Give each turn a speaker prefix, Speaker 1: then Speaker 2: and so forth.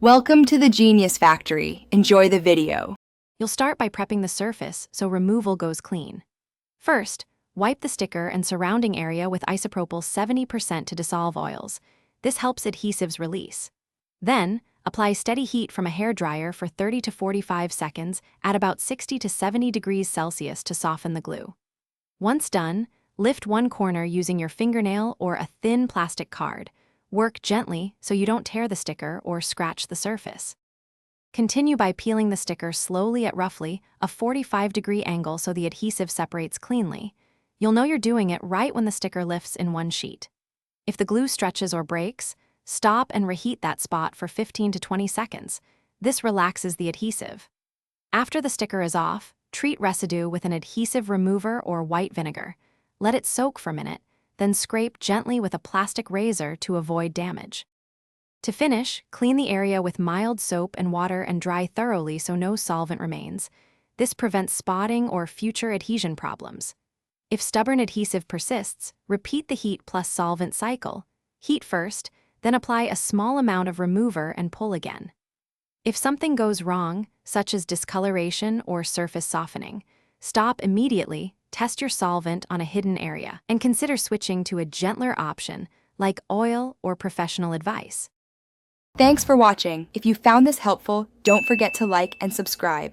Speaker 1: Welcome to the Genius Factory. Enjoy the video.
Speaker 2: You'll start by prepping the surface so removal goes clean. First, wipe the sticker and surrounding area with isopropyl 70% to dissolve oils. This helps adhesives release. Then, apply steady heat from a hairdryer for 30 to 45 seconds at about 60 to 70 degrees Celsius to soften the glue. Once done, lift one corner using your fingernail or a thin plastic card. Work gently so you don't tear the sticker or scratch the surface. Continue by peeling the sticker slowly at roughly a 45-degree angle so the adhesive separates cleanly. You'll know you're doing it right when the sticker lifts in one sheet. If the glue stretches or breaks, stop and reheat that spot for 15 to 20 seconds. This relaxes the adhesive. After the sticker is off, treat residue with an adhesive remover or white vinegar. Let it soak for a minute, then scrape gently with a plastic razor to avoid damage. To finish, clean the area with mild soap and water and dry thoroughly so no solvent remains. This prevents spotting or future adhesion problems. If stubborn adhesive persists, repeat the heat plus solvent cycle. Heat first, then apply a small amount of remover and pull again. If something goes wrong, such as discoloration or surface softening, stop immediately, test your solvent on a hidden area, and consider switching to a gentler option like oil or professional advice.
Speaker 1: Thanks for watching. If you found this helpful, don't forget to like and subscribe.